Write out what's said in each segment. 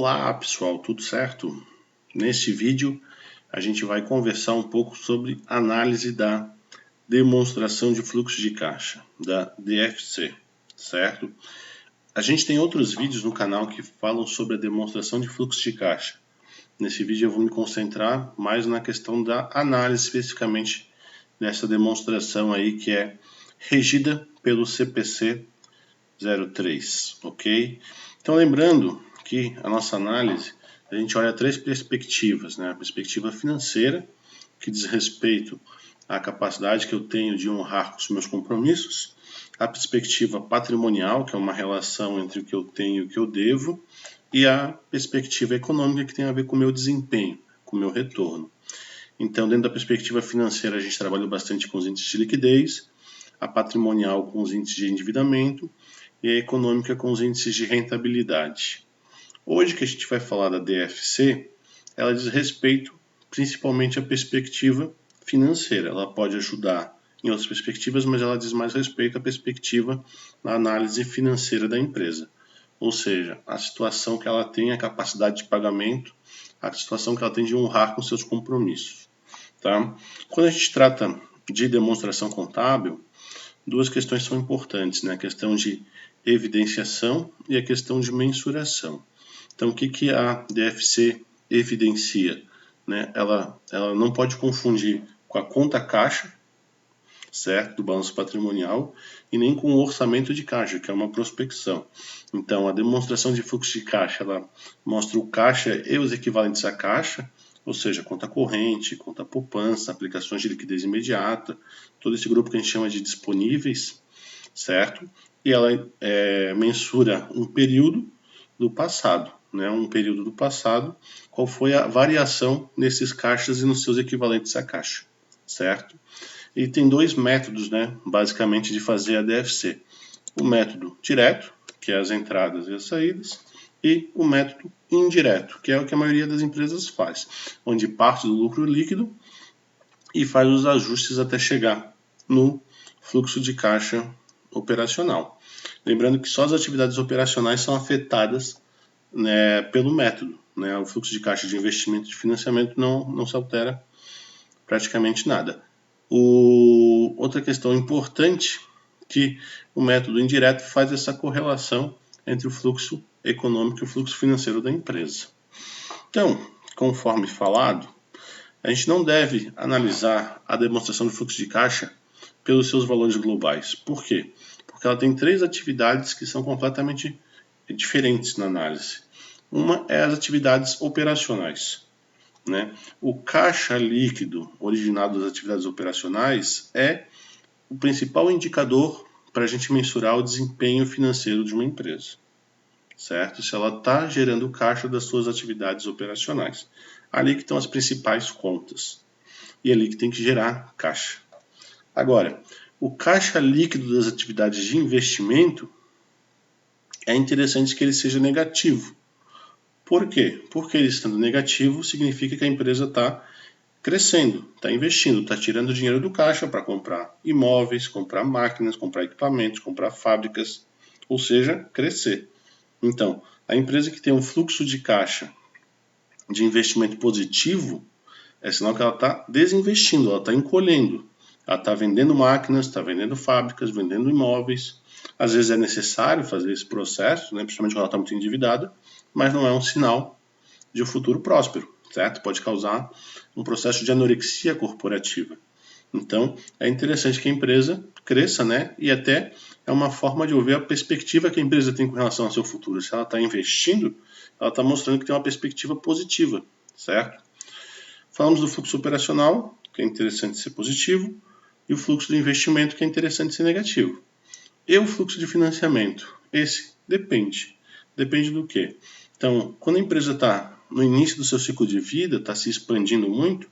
Olá pessoal, tudo certo? Neste vídeo a gente vai conversar um pouco sobre análise da demonstração de fluxo de caixa, da DFC, certo? A gente tem outros vídeos no canal que falam sobre a demonstração de fluxo de caixa. Nesse vídeo eu vou me concentrar mais na questão da análise especificamente dessa demonstração aí que é regida pelo CPC 03, ok? Então lembrando que a nossa análise, a gente olha três perspectivas, né? A perspectiva financeira, que diz respeito à capacidade que eu tenho de honrar com os meus compromissos, a perspectiva patrimonial, que é uma relação entre o que eu tenho e o que eu devo, e a perspectiva econômica, que tem a ver com o meu desempenho, com o meu retorno. Então, dentro da perspectiva financeira, a gente trabalha bastante com os índices de liquidez, a patrimonial com os índices de endividamento e a econômica com os índices de rentabilidade. Hoje que a gente vai falar da DFC, ela diz respeito principalmente à perspectiva financeira. Ela pode ajudar em outras perspectivas, mas ela diz mais respeito à perspectiva na análise financeira da empresa. Ou seja, a situação que ela tem, a capacidade de pagamento, a situação que ela tem de honrar com seus compromissos. Tá? Quando a gente trata de demonstração contábil, duas questões são importantes, né? A questão de evidenciação e a questão de mensuração. Então, o que a DFC evidencia? Né? Ela não pode confundir com a conta caixa, certo? Do balanço patrimonial, e nem com o orçamento de caixa, que é uma prospecção. Então, a demonstração de fluxo de caixa, ela mostra o caixa e os equivalentes à caixa, ou seja, conta corrente, conta poupança, aplicações de liquidez imediata, todo esse grupo que a gente chama de disponíveis, certo? E ela mensura um período do passado, né? Um período do passado, qual foi a variação nesses caixas e nos seus equivalentes à caixa, certo? E tem dois métodos, né, basicamente, de fazer a DFC. O método direto, que é as entradas e as saídas, e o método indireto, que é o que a maioria das empresas faz, onde parte do lucro líquido e faz os ajustes até chegar no fluxo de caixa operacional. Lembrando que só as atividades operacionais são afetadas, né, pelo método. Né? O fluxo de caixa de investimento e de financiamento não se altera praticamente nada. Outra questão importante que o método indireto faz essa correlação entre o fluxo econômico e o fluxo financeiro da empresa. Então, conforme falado, a gente não deve analisar a demonstração de fluxo de caixa pelos seus valores globais. Por quê? Porque ela tem três atividades que são completamente diferentes na análise. Uma é as atividades operacionais. Né? O caixa líquido originado das atividades operacionais é o principal indicador para a gente mensurar o desempenho financeiro de uma empresa, certo? Se ela está gerando caixa das suas atividades operacionais. Ali que estão as principais contas. E ali que tem que gerar caixa. Agora, o caixa líquido das atividades de investimento é interessante que ele seja negativo. Por quê? Porque ele estando negativo significa que a empresa está crescendo, está investindo, está tirando dinheiro do caixa para comprar imóveis, comprar máquinas, comprar equipamentos, comprar fábricas, ou seja, crescer. Então, a empresa que tem um fluxo de caixa de investimento positivo é sinal que ela está desinvestindo, ela está encolhendo. Ela está vendendo máquinas, está vendendo fábricas, vendendo imóveis. Às vezes é necessário fazer esse processo, né, principalmente quando ela está muito endividada, mas não é um sinal de um futuro próspero, certo? Pode causar um processo de anorexia corporativa. Então, é interessante que a empresa cresça, né? E até é uma forma de ouvir a perspectiva que a empresa tem com relação ao seu futuro. Se ela está investindo, ela está mostrando que tem uma perspectiva positiva, certo? Falamos do fluxo operacional, que é interessante ser positivo, e o fluxo de investimento, que é interessante ser negativo. E o fluxo de financiamento? Esse depende. Depende do quê? Então, quando a empresa está no início do seu ciclo de vida, está se expandindo muito,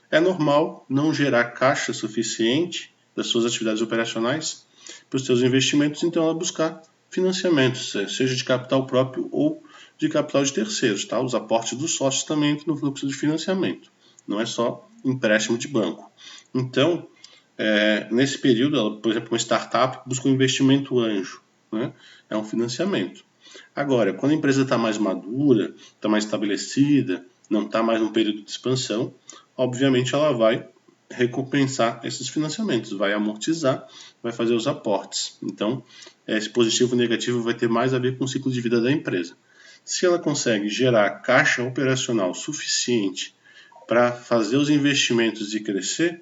é normal não gerar caixa suficiente das suas atividades operacionais para os seus investimentos, então ela buscar financiamentos, seja de capital próprio ou de capital de terceiros. Tá? Os aportes dos sócios também entram no fluxo de financiamento, não é só empréstimo de banco. Então, nesse período, ela, por exemplo, uma startup busca um investimento anjo, né? É um financiamento. Agora, quando a empresa está mais madura, está mais estabelecida, não está mais num período de expansão, obviamente ela vai recompensar esses financiamentos, vai amortizar, vai fazer os aportes. Então, esse positivo e negativo vai ter mais a ver com o ciclo de vida da empresa. Se ela consegue gerar caixa operacional suficiente para fazer os investimentos e crescer,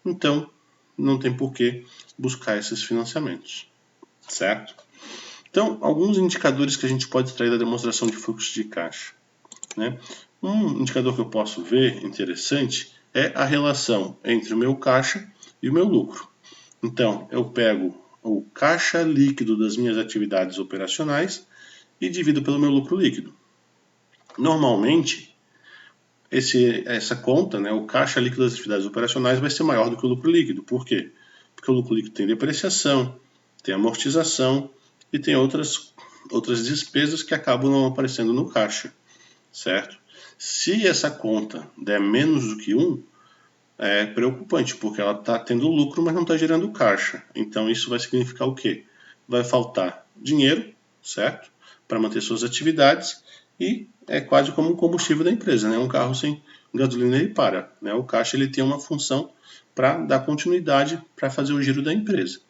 então não tem por que buscar esses financiamentos, certo? Então, alguns indicadores que a gente pode extrair da demonstração de fluxo de caixa, né? Um indicador que eu posso ver interessante é a relação entre o meu caixa e o meu lucro. Então, eu pego o caixa líquido das minhas atividades operacionais e divido pelo meu lucro líquido. Normalmente, essa conta, né, o caixa líquido das atividades operacionais vai ser maior do que o lucro líquido. Por quê? Porque o lucro líquido tem depreciação, tem amortização e tem outras despesas que acabam não aparecendo no caixa, certo? Se essa conta der menos do que 1, é preocupante, porque ela está tendo lucro, mas não está gerando caixa. Então isso vai significar o quê? Vai faltar dinheiro, certo? Para manter suas atividades e é quase como um combustível da empresa, né? Um carro sem gasolina ele para, né? O caixa ele tem uma função para dar continuidade para fazer o giro da empresa.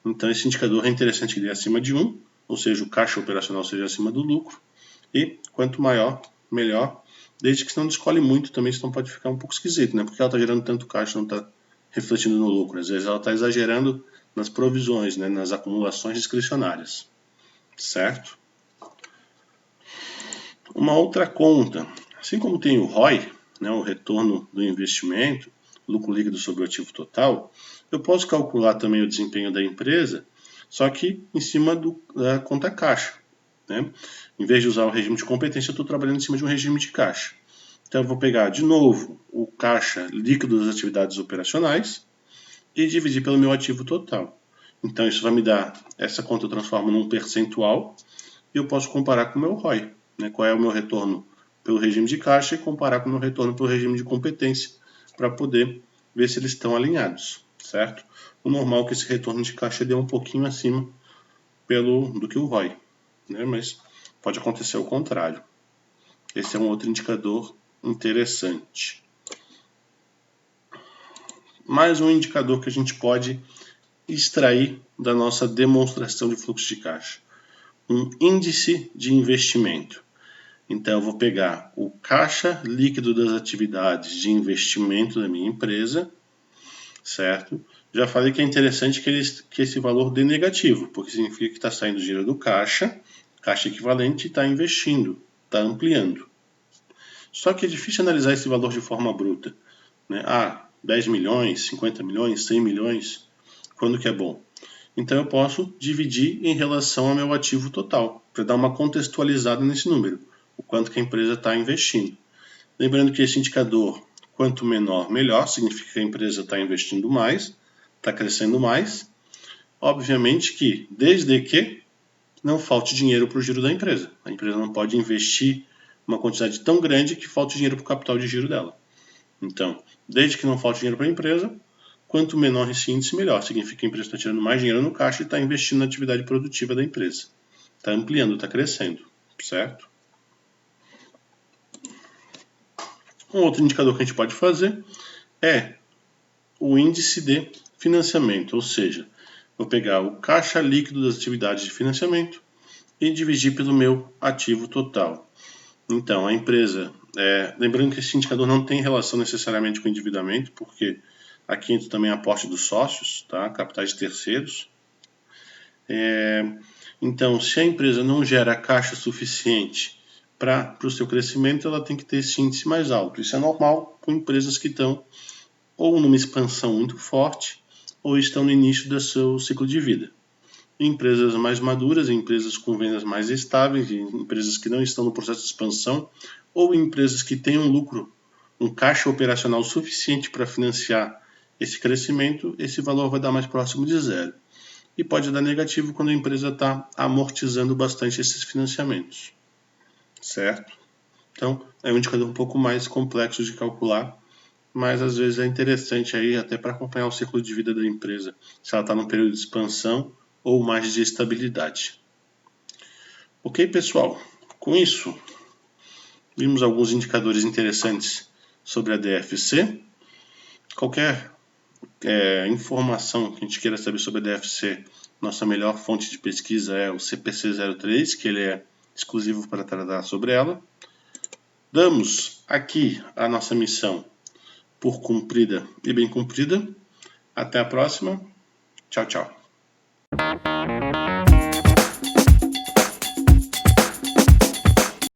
Então esse indicador é interessante que ele é acima de 1, ou seja, o caixa operacional seja acima do lucro, e quanto maior, melhor, desde que não descolhe muito também, senão pode ficar um pouco esquisito, né? Porque ela está gerando tanto caixa, não está refletindo no lucro. Às vezes ela está exagerando nas provisões, né? Nas acumulações discricionárias, certo? Uma outra conta, assim como tem o ROI, né? O retorno do investimento, lucro líquido sobre o ativo total, eu posso calcular também o desempenho da empresa, só que em cima da conta caixa, né? Em vez de usar o regime de competência, eu estou trabalhando em cima de um regime de caixa. Então, eu vou pegar de novo o caixa líquido das atividades operacionais e dividir pelo meu ativo total. Então, isso vai me dar, essa conta eu transformo num percentual e eu posso comparar com o meu ROI, né? Qual é o meu retorno pelo regime de caixa e comparar com o meu retorno pelo regime de competência para poder ver se eles estão alinhados, certo? O normal é que esse retorno de caixa dê um pouquinho acima do que o ROI, né? Mas pode acontecer o contrário. Esse é um outro indicador interessante. Mais um indicador que a gente pode extrair da nossa demonstração de fluxo de caixa. Um índice de investimento. Então, eu vou pegar o caixa líquido das atividades de investimento da minha empresa, certo? Já falei que é interessante que esse valor dê negativo, porque significa que está saindo dinheiro do caixa equivalente, e está investindo, está ampliando. Só que é difícil analisar esse valor de forma bruta, né? 10 milhões, 50 milhões, 100 milhões, quando que é bom? Então eu posso dividir em relação ao meu ativo total, para dar uma contextualizada nesse número, o quanto que a empresa está investindo. Lembrando que esse indicador, quanto menor, melhor, significa que a empresa está investindo mais, está crescendo mais. Obviamente que, desde que não falte dinheiro para o giro da empresa. A empresa não pode investir uma quantidade tão grande que falte dinheiro para o capital de giro dela. Então, desde que não falte dinheiro para a empresa, quanto menor esse índice, melhor. Significa que a empresa está tirando mais dinheiro no caixa e está investindo na atividade produtiva da empresa. Está ampliando, está crescendo, certo? Um outro indicador que a gente pode fazer é o índice de financiamento, ou seja, vou pegar o caixa líquido das atividades de financiamento e dividir pelo meu ativo total. Então, a empresa, lembrando que esse indicador não tem relação necessariamente com o endividamento, porque aqui entra também a aporte dos sócios, tá? Capitais de terceiros. Então, se a empresa não gera caixa suficiente para o seu crescimento, ela tem que ter esse índice mais alto. Isso é normal com empresas que estão ou numa expansão muito forte ou estão no início do seu ciclo de vida. Em empresas mais maduras, em empresas com vendas mais estáveis, em empresas que não estão no processo de expansão, ou em empresas que têm um lucro, um caixa operacional suficiente para financiar esse crescimento, esse valor vai dar mais próximo de zero. E pode dar negativo quando a empresa está amortizando bastante esses financiamentos, certo? Então, é um indicador um pouco mais complexo de calcular, mas às vezes é interessante aí até para acompanhar o ciclo de vida da empresa, se ela está num período de expansão ou mais de estabilidade. Ok, pessoal? Com isso, vimos alguns indicadores interessantes sobre a DFC. Qualquer informação que a gente queira saber sobre a DFC, nossa melhor fonte de pesquisa é o CPC03, que ele é exclusivo para tratar sobre ela. Damos aqui a nossa missão por cumprida e bem cumprida. Até a próxima. Tchau, tchau.